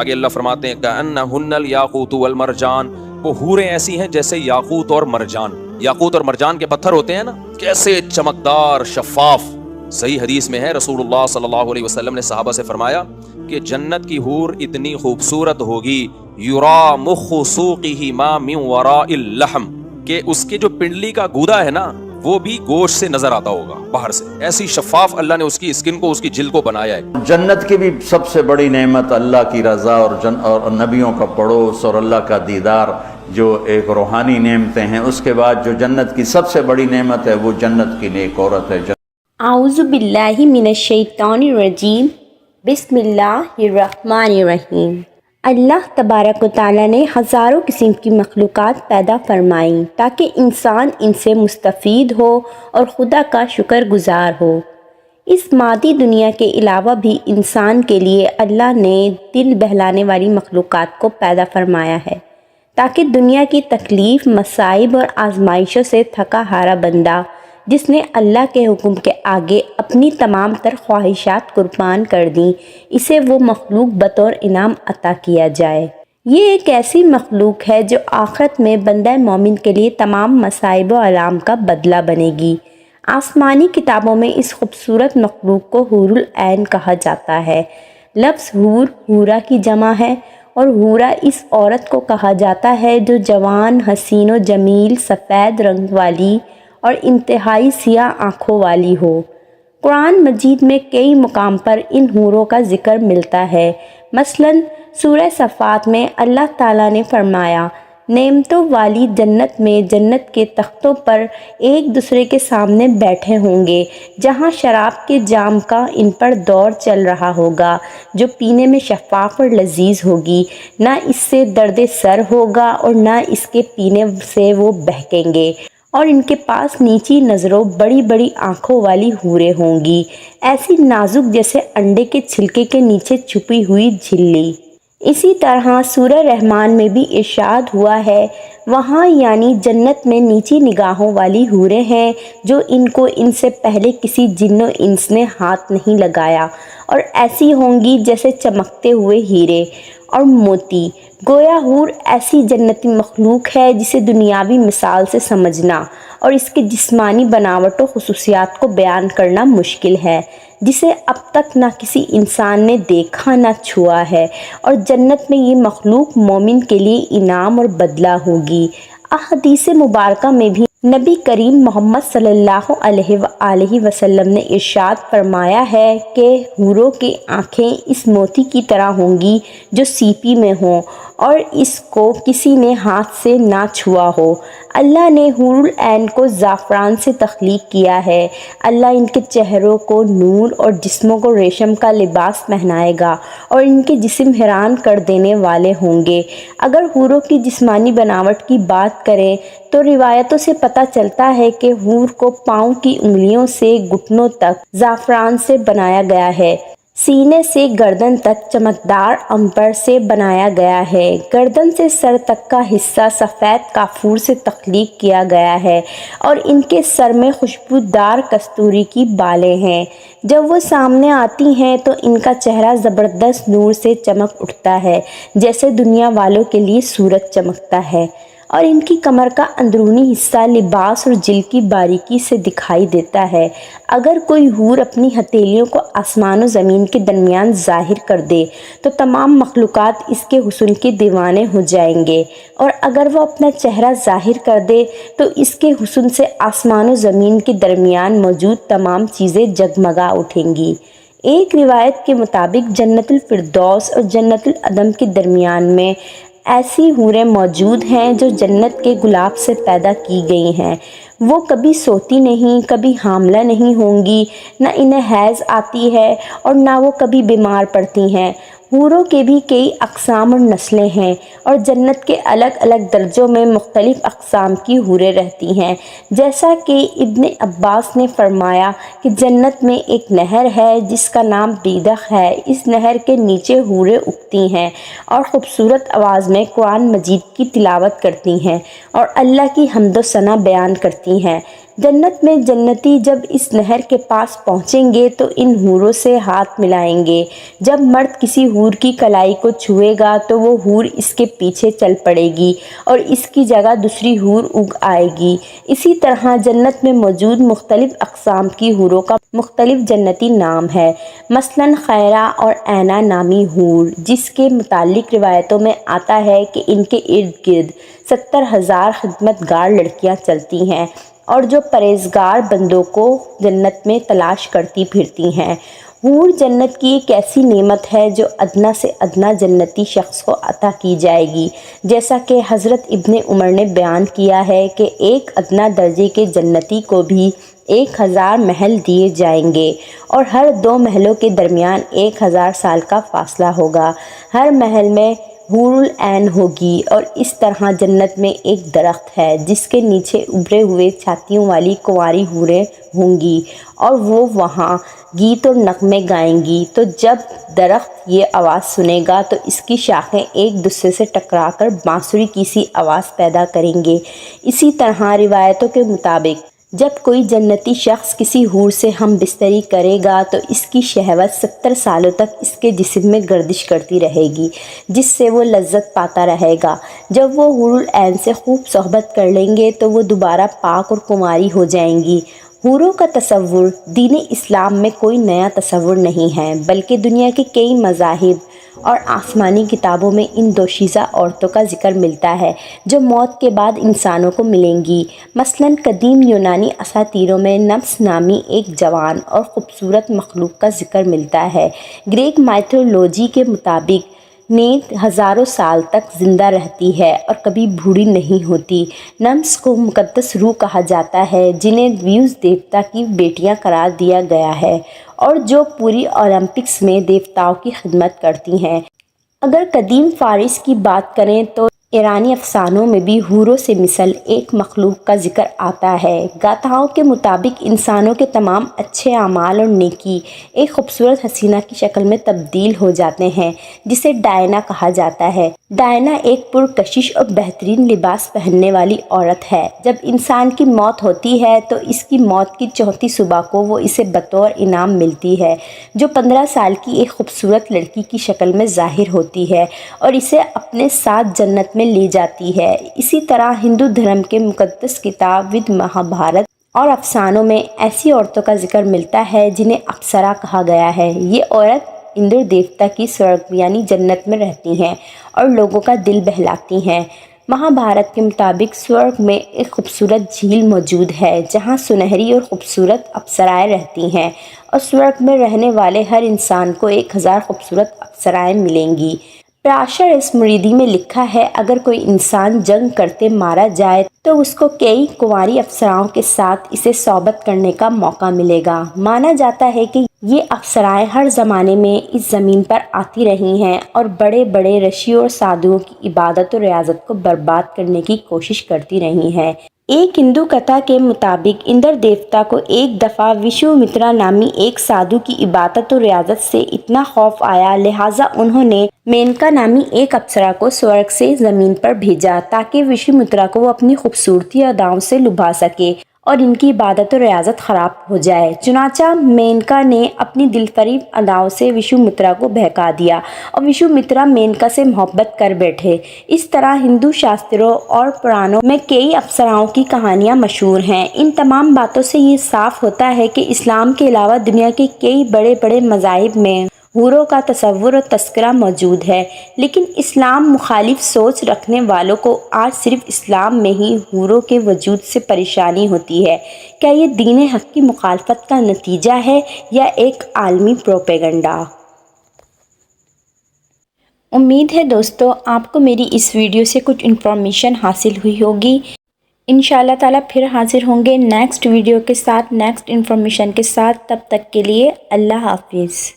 آگے اللہ فرماتے ہیں کأنہن الیاقوت والمرجان، وہ حوریں ایسی ہیں جیسے یاقوت اور مرجان۔ یاقوت اور مرجان کے پتھر ہوتے ہیں نا، کیسے چمکدار شفاف۔ صحیح حدیث میں ہے رسول اللہ صلی اللہ علیہ وسلم نے صحابہ سے فرمایا کہ جنت کی حور اتنی خوبصورت ہوگی، یرا مخ سوقہ ما من وراء اللحم، کہ اس کے جو پنڈلی کا گودا ہے نا وہ بھی گوشت سے نظر آتا ہوگا باہر سے، ایسی شفاف اللہ نے اس کی اسکن کو، اس کی جلد کو بنایا ہے۔ جنت کی بھی سب سے بڑی نعمت اللہ کی رضا اور نبیوں کا پڑوس اور اللہ کا دیدار، جو ایک روحانی نعمتیں ہیں۔ اس کے بعد جو جنت کی سب سے بڑی نعمت ہے وہ جنت کی نیک عورت ہے۔ اعوذ باللہ من الشیطان الرجیم، بسم اللہ الرحمن الرحیم۔ اللہ تبارک و تعالیٰ نے ہزاروں قسم کی مخلوقات پیدا فرمائیں تاکہ انسان ان سے مستفید ہو اور خدا کا شکر گزار ہو۔ اس مادی دنیا کے علاوہ بھی انسان کے لیے اللہ نے دل بہلانے والی مخلوقات کو پیدا فرمایا ہے تاکہ دنیا کی تکلیف، مصائب اور آزمائشوں سے تھکا ہارا بندہ جس نے اللہ کے حکم کے آگے اپنی تمام تر خواہشات قربان کر دیں، اسے وہ مخلوق بطور انعام عطا کیا جائے۔ یہ ایک ایسی مخلوق ہے جو آخرت میں بندہ مومن کے لیے تمام مصائب و آلام کا بدلہ بنے گی۔ آسمانی کتابوں میں اس خوبصورت مخلوق کو حور العین کہا جاتا ہے۔ لفظ حور حورا کی جمع ہے اور حورا اس عورت کو کہا جاتا ہے جو جوان، حسین و جمیل، سفید رنگ والی اور انتہائی سیاہ آنکھوں والی ہو۔ قرآن مجید میں کئی مقام پر ان حوروں کا ذکر ملتا ہے۔ مثلاً سورہ صفات میں اللہ تعالیٰ نے فرمایا، نعمتوں والی جنت میں جنت کے تختوں پر ایک دوسرے کے سامنے بیٹھے ہوں گے، جہاں شراب کے جام کا ان پر دور چل رہا ہوگا جو پینے میں شفاف اور لذیذ ہوگی، نہ اس سے درد سر ہوگا اور نہ اس کے پینے سے وہ بہکیں گے، اور ان کے پاس نیچی نظروں بڑی بڑی آنکھوں والی حوریں ہوں گی، ایسی نازک جیسے انڈے کے چھلکے کے نیچے چھپی ہوئی جھلی۔ اسی طرح سورہ رحمان میں بھی ارشاد ہوا ہے، وہاں یعنی جنت میں نیچی نگاہوں والی حوریں ہیں جو ان کو ان سے پہلے کسی جن و انس نے ہاتھ نہیں لگایا، اور ایسی ہوں گی جیسے چمکتے ہوئے ہیرے اور موتی۔ گویا حور ایسی جنتی مخلوق ہے جسے دنیاوی مثال سے سمجھنا اور اس کے جسمانی بناوٹ و خصوصیات کو بیان کرنا مشکل ہے، جسے اب تک نہ کسی انسان نے دیکھا نہ چھوا ہے، اور جنت میں یہ مخلوق مومن کے لیے انعام اور بدلہ ہوگی۔ احادیث مبارکہ میں بھی نبی کریم محمد صلی اللہ علیہ وآلہ وسلم نے ارشاد فرمایا ہے کہ حوروں کی آنکھیں اس موتی کی طرح ہوں گی جو سیپی میں ہوں اور اس کو کسی نے ہاتھ سے نہ چھوا ہو۔ اللہ نے حور العین کو زعفران سے تخلیق کیا ہے۔ اللہ ان کے چہروں کو نور اور جسموں کو ریشم کا لباس پہنائے گا اور ان کے جسم حیران کر دینے والے ہوں گے۔ اگر حوروں کی جسمانی بناوٹ کی بات کریں تو روایتوں سے پتہ چلتا ہے کہ حور کو پاؤں کی انگلیوں سے گھٹنوں تک زعفران سے بنایا گیا ہے، سینے سے گردن تک چمکدار عنبر سے بنایا گیا ہے، گردن سے سر تک کا حصہ سفید کافور سے تخلیق کیا گیا ہے، اور ان کے سر میں خوشبودار کستوری کی بالیں ہیں۔ جب وہ سامنے آتی ہیں تو ان کا چہرہ زبردست نور سے چمک اٹھتا ہے، جیسے دنیا والوں کے لیے سورج چمکتا ہے، اور ان کی کمر کا اندرونی حصہ لباس اور جلد کی باریکی سے دکھائی دیتا ہے۔ اگر کوئی حور اپنی ہتھیلیوں کو آسمان و زمین کے درمیان ظاہر کر دے تو تمام مخلوقات اس کے حسن کے دیوانے ہو جائیں گے، اور اگر وہ اپنا چہرہ ظاہر کر دے تو اس کے حسن سے آسمان و زمین کے درمیان موجود تمام چیزیں جگمگا اٹھیں گی۔ ایک روایت کے مطابق جنت الفردوس اور جنت العدن کے درمیان میں ایسی حوریں موجود ہیں جو جنت کے گلاب سے پیدا کی گئی ہیں۔ وہ کبھی سوتی نہیں، کبھی حاملہ نہیں ہوں گی، نہ انہیں حیض آتی ہے اور نہ وہ کبھی بیمار پڑتی ہیں۔ حوروں کے بھی کئی اقسام اور نسلیں ہیں، اور جنت کے الگ الگ درجوں میں مختلف اقسام کی حوریں رہتی ہیں، جیسا کہ ابن عباس نے فرمایا کہ جنت میں ایک نہر ہے جس کا نام بیدق ہے، اس نہر کے نیچے حوریں اگتی ہیں اور خوبصورت آواز میں قرآن مجید کی تلاوت کرتی ہیں اور اللہ کی حمد و ثنا بیان کرتی ہیں۔ جنت میں جنتی جب اس نہر کے پاس پہنچیں گے تو ان حوروں سے ہاتھ ملائیں گے۔ جب مرد کسی حور کی کلائی کو چھوئے گا تو وہ حور اس کے پیچھے چل پڑے گی اور اس کی جگہ دوسری حور اگ آئے گی۔ اسی طرح جنت میں موجود مختلف اقسام کی حوروں کا مختلف جنتی نام ہے، مثلاً خیرہ اور عینہ نامی حور، جس کے متعلق روایتوں میں آتا ہے کہ ان کے ارد گرد 70,000 خدمت گار لڑکیاں چلتی ہیں اور جو پرہیزگار بندوں کو جنت میں تلاش کرتی پھرتی ہیں۔ حور جنت کی ایک ایسی نعمت ہے جو ادنا سے ادنا جنتی شخص کو عطا کی جائے گی، جیسا کہ حضرت ابن عمر نے بیان کیا ہے کہ ایک ادنا درجے کے جنتی کو بھی 1000 محل دیے جائیں گے اور ہر 2 محلوں کے درمیان 1000 سال کا فاصلہ ہوگا۔ ہر محل میں حور العین ہوگی اور اس طرح جنت میں ایک درخت ہے جس کے نیچے ابھرے ہوئے چھاتیوں والی کنواری حوریں ہوں گی اور وہ وہاں گیت اور نغمے گائیں گی۔ تو جب درخت یہ آواز سنے گا تو اس کی شاخیں ایک دوسرے سے ٹکرا کر بانسری کی سی آواز پیدا کریں گے۔ اسی طرح روایتوں کے مطابق جب کوئی جنتی شخص کسی حور سے ہم بستری کرے گا تو اس کی شہوت 70 سالوں تک اس کے جسم میں گردش کرتی رہے گی، جس سے وہ لذت پاتا رہے گا۔ جب وہ حور العین سے خوب صحبت کر لیں گے تو وہ دوبارہ پاک اور کنواری ہو جائیں گی۔ حوروں کا تصور دین اسلام میں کوئی نیا تصور نہیں ہے، بلکہ دنیا کے کئی مذاہب اور آسمانی کتابوں میں ان دوشیزہ عورتوں کا ذکر ملتا ہے جو موت کے بعد انسانوں کو ملیں گی۔ مثلاً قدیم یونانی اساطیروں میں نفس نامی ایک جوان اور خوبصورت مخلوق کا ذکر ملتا ہے۔ گریک مائتھولوجی کے مطابق نیند ہزاروں سال تک زندہ رہتی ہے اور کبھی بوڑھی نہیں ہوتی۔ نمس کو مقدس روح کہا جاتا ہے جنہیں زیوس دیوتا کی بیٹیاں قرار دیا گیا ہے اور جو پوری اولمپکس میں دیوتاؤں کی خدمت کرتی ہیں۔ اگر قدیم فارس کی بات کریں تو ایرانی افسانوں میں بھی حوروں سے مثل ایک مخلوق کا ذکر آتا ہے۔ گاتھاؤں کے مطابق انسانوں کے تمام اچھے اعمال اور نیکی ایک خوبصورت حسینہ کی شکل میں تبدیل ہو جاتے ہیں جسے ڈائنا کہا جاتا ہے۔ ڈائنا ایک پرکشش اور بہترین لباس پہننے والی عورت ہے۔ جب انسان کی موت ہوتی ہے تو اس کی موت کی چوتھی صبح کو وہ اسے بطور انعام ملتی ہے، جو 15 سال کی ایک خوبصورت لڑکی کی شکل میں ظاہر ہوتی ہے اور اسے اپنے ساتھ جنت میں لے جاتی ہے۔ اسی طرح ہندو دھرم کے مقدس کتاب وید مہابھارت اور افسانوں میں ایسی عورتوں کا ذکر ملتا ہے جنہیں اپسرا کہا گیا ہے۔ یہ عورت اندر دیوتا کی سورگ یعنی جنت میں رہتی ہیں اور لوگوں کا دل بہلاتی ہیں۔ مہابھارت کے مطابق سورگ میں ایک خوبصورت جھیل موجود ہے جہاں سنہری اور خوبصورت اپسرائیں رہتی ہیں اور سورگ میں رہنے والے ہر انسان کو 1000 خوبصورت اپسرائیں ملیں گی۔ پراشر اسمردی میں لکھا ہے اگر کوئی انسان جنگ کرتے مارا جائے تو اس کو کئی کنواری افسراؤں کے ساتھ اسے صحبت کرنے کا موقع ملے گا۔ مانا جاتا ہے کہ یہ افسرائیں ہر زمانے میں اس زمین پر آتی رہی ہیں اور بڑے بڑے رشیوں اور سادھوؤں کی عبادت و ریاضت کو برباد کرنے کی کوشش کرتی رہی ہیں۔ ایک ہندو کتھا کے مطابق اندر دیوتا کو ایک دفعہ وشو مترا نامی ایک سادھو کی عبادت و ریاضت سے اتنا خوف آیا، لہٰذا انہوں نے مینکا نامی ایک اپسرا کو سورگ سے زمین پر بھیجا تاکہ وشو مترا کو وہ اپنی خوبصورتی اداؤں سے لبھا سکے اور ان کی عبادت و ریاضت خراب ہو جائے۔ چنانچہ مینکا نے اپنی دل فریب اداؤں سے وشو مترا کو بہکا دیا اور وشو مترا مینکا سے محبت کر بیٹھے۔ اس طرح ہندو شاستروں اور پرانوں میں کئی اپسراؤں کی کہانیاں مشہور ہیں۔ ان تمام باتوں سے یہ صاف ہوتا ہے کہ اسلام کے علاوہ دنیا کے کئی بڑے بڑے مذاہب میں حوروں کا تصور و تذکرہ موجود ہے، لیکن اسلام مخالف سوچ رکھنے والوں کو آج صرف اسلام میں ہی حوروں کے وجود سے پریشانی ہوتی ہے۔ کیا یہ دین حق کی مخالفت کا نتیجہ ہے یا ایک عالمی پروپیگنڈا؟ امید ہے دوستو آپ کو میری اس ویڈیو سے کچھ انفارمیشن حاصل ہوئی ہوگی۔ انشاءاللہ تعالیٰ پھر حاضر ہوں گے نیکسٹ ویڈیو کے ساتھ، نیکسٹ انفارمیشن کے ساتھ۔ تب تک کے لیے اللہ حافظ۔